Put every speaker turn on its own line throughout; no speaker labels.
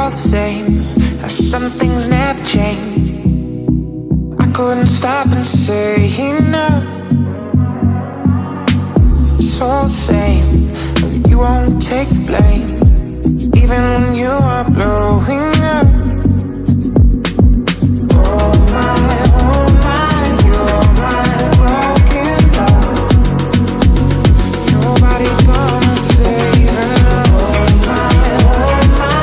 all the same. Some things never change. I couldn't stop and say no. It's all the same. You won't take the blame, even when you are blowing up. Oh my, you're my broken love. Nobody's gonna save enough. Oh my,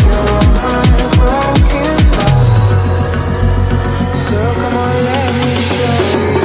you're my broken love. So come on, let me show you.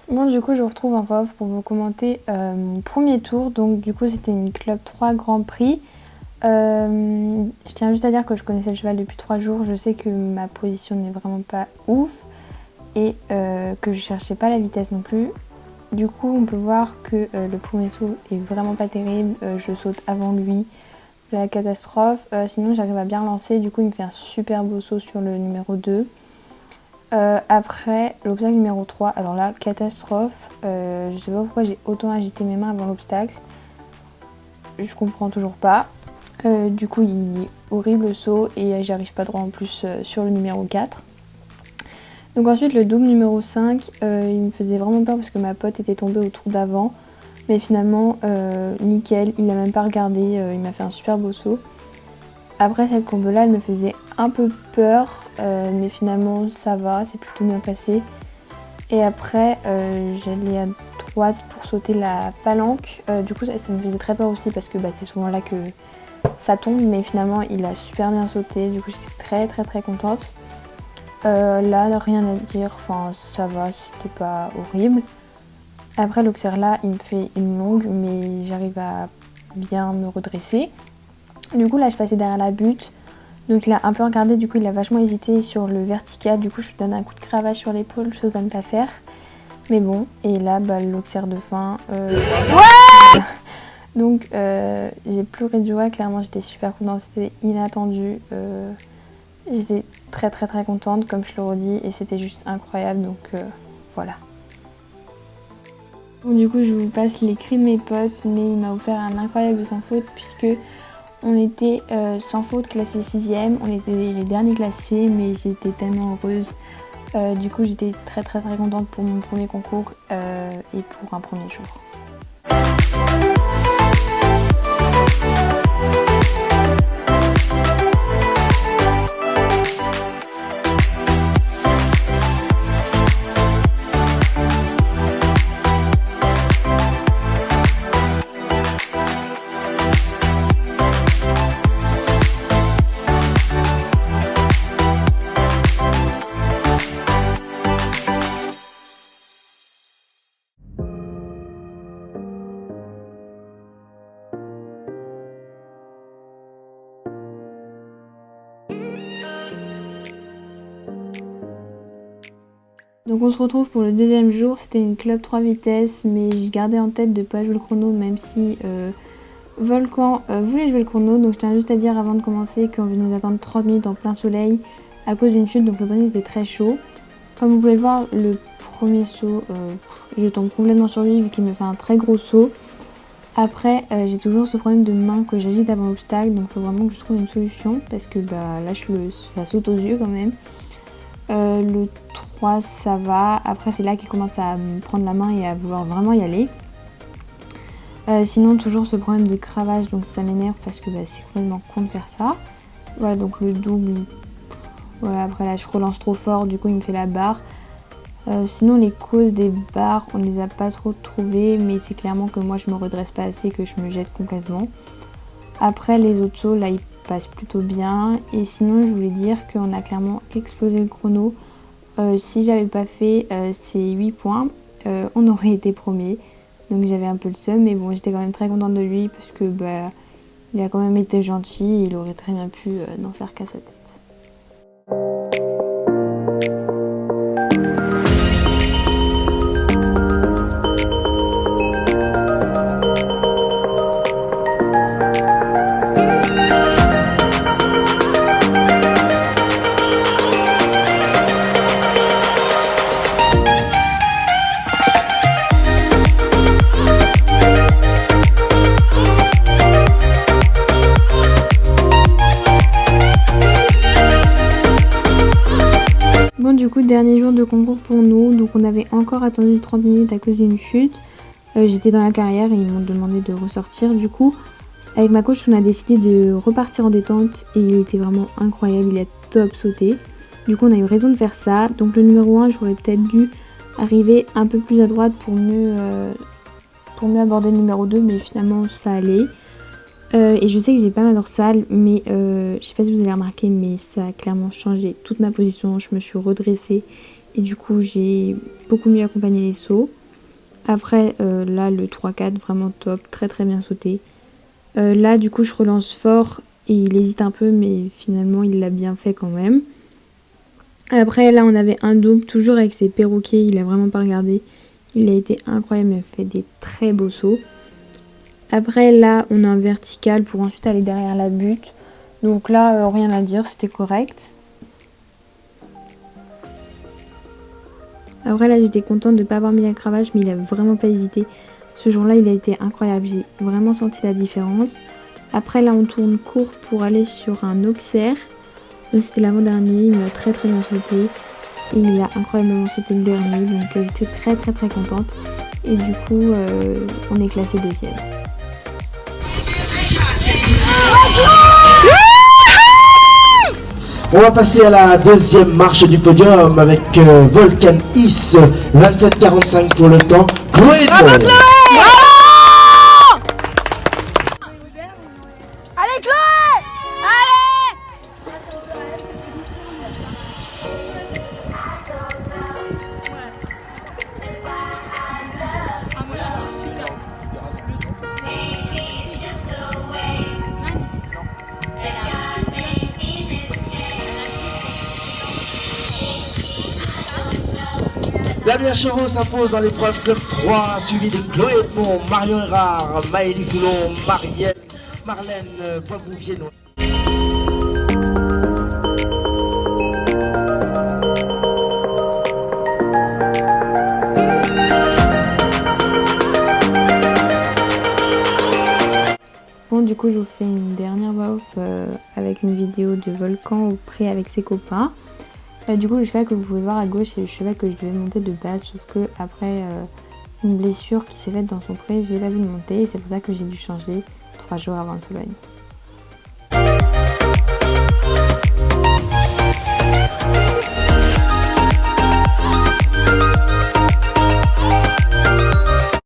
Bon, du coup, je vous retrouve en voix off pour vous commenter mon premier tour. Donc, du coup, c'était une Club 3 Grand Prix. Je tiens juste à dire que je connaissais le cheval depuis 3 jours. Je sais que ma position n'est vraiment pas ouf et que je cherchais pas la vitesse non plus. Du coup, on peut voir que le premier saut est vraiment pas terrible. Je saute avant lui. La catastrophe. Sinon, j'arrive à bien lancer. Du coup, il me fait un super beau saut sur le numéro 2. Après, l'obstacle numéro 3. Alors là, catastrophe. Je sais pas pourquoi j'ai autant agité mes mains avant l'obstacle. Je comprends toujours pas. Du coup, il est horrible le saut et j'arrive pas droit en plus sur le numéro 4. Donc ensuite, le double numéro 5, il me faisait vraiment peur parce que ma pote était tombée au tour d'avant. Mais finalement, nickel, il l'a même pas regardé, il m'a fait un super beau saut. Après, cette combo-là, elle me faisait un peu peur, mais finalement, ça va, c'est plutôt bien passé. Et après, j'allais à droite pour sauter la palanque. Du coup, ça me faisait très peur aussi parce que c'est souvent là que ça tombe. Mais finalement, il a super bien sauté. Du coup, j'étais très contente. Là, rien à dire. Enfin, ça va, c'était pas horrible. Après l'auxerre là, il me fait une longue, mais j'arrive à bien me redresser. Du coup là, je passais derrière la butte. Donc il a un peu regardé, du coup il a vachement hésité sur le vertical. Du coup je lui donne un coup de cravache sur l'épaule, chose à ne pas faire. Mais bon, et là, l'auxerre de fin. Ouais. Donc j'ai pleuré de joie, clairement j'étais super contente, c'était inattendu. J'étais très contente, comme je le redis, et c'était juste incroyable, donc voilà. Bon, du coup je vous passe les cris de mes potes, mais il m'a offert un incroyable sans faute, puisque on était sans faute classé 6e, on était les derniers classés, mais j'étais tellement heureuse. Du coup j'étais très contente pour mon premier concours et pour un premier jour. Donc on se retrouve pour le deuxième jour, c'était une club 3 vitesses, mais je gardais en tête de ne pas jouer le chrono, même si Volcan voulait jouer le chrono. Donc je tiens juste à dire avant de commencer qu'on venait d'attendre 30 minutes en plein soleil à cause d'une chute, donc le poney était très chaud. Comme vous pouvez le voir, le premier saut, je tombe complètement sur lui vu qu'il me fait un très gros saut. Après j'ai toujours ce problème de main que j'agite avant l'obstacle, donc il faut vraiment que je trouve une solution parce que là ça saute aux yeux quand même. Le 3 ça va, après c'est là qu'il commence à me prendre la main et à vouloir vraiment y aller. Sinon toujours ce problème de cravache, donc ça m'énerve parce que c'est complètement con de faire ça. Voilà, donc le double, voilà, après là je relance trop fort, du coup il me fait la barre. Sinon les causes des barres on les a pas trop trouvées, mais c'est clairement que moi je me redresse pas assez, que je me jette complètement. Après les autres sauts là ils passe plutôt bien, et sinon je voulais dire qu'on a clairement explosé le chrono. Si j'avais pas fait ces 8 points, on aurait été premier, donc j'avais un peu le seum, mais bon j'étais quand même très contente de lui parce que il a quand même été gentil et il aurait très bien pu n'en faire qu'à sa tête. Bon, du coup dernier jour de concours pour nous, donc on avait encore attendu 30 minutes à cause d'une chute. J'étais dans la carrière et ils m'ont demandé de ressortir. Du coup avec ma coach on a décidé de repartir en détente et il était vraiment incroyable, il a top sauté. Du coup on a eu raison de faire ça. Donc le numéro 1 j'aurais peut-être dû arriver un peu plus à droite pour mieux aborder le numéro 2, mais finalement ça allait. Et je sais que j'ai pas ma dorsale, mais je sais pas si vous avez remarqué, mais ça a clairement changé toute ma position. Je me suis redressée et du coup j'ai beaucoup mieux accompagné les sauts. Après là le 3-4 vraiment top, très bien sauté. Là du coup je relance fort et il hésite un peu, mais finalement il l'a bien fait quand même. Après là on avait un double, toujours avec ses perroquets, il a vraiment pas regardé. Il a été incroyable, il a fait des très beaux sauts. Après là on a un vertical pour ensuite aller derrière la butte. Donc là rien à dire, c'était correct. Après là j'étais contente de ne pas avoir mis la cravache, mais il a vraiment pas hésité. Ce jour là il a été incroyable, j'ai vraiment senti la différence. Après là on tourne court pour aller sur un auxerre. Donc c'était l'avant-dernier, il m'a très bien sauté. Et il a incroyablement sauté le dernier, donc j'étais très contente. Et du coup on est classé 2e.
On va passer à la deuxième marche du podium avec Volcan Is, 27,45 pour le temps. Chloé!
Allez Chloé! Allez!
Damien Choro s'impose dans l'épreuve Club 3, suivi de Chloé Edmond, Marion Erard, Maëlie Foulon, Marlène Poivre-Viennois.
Bon, du coup, je vous fais une dernière voix off avec une vidéo de Volcan au pré avec ses copains. Du coup, le cheval que vous pouvez voir à gauche, c'est le cheval que je devais monter de base, sauf que après une blessure qui s'est faite dans son pré, j'ai pas pu le monter et c'est pour ça que j'ai dû changer 3 jours avant le Sologne.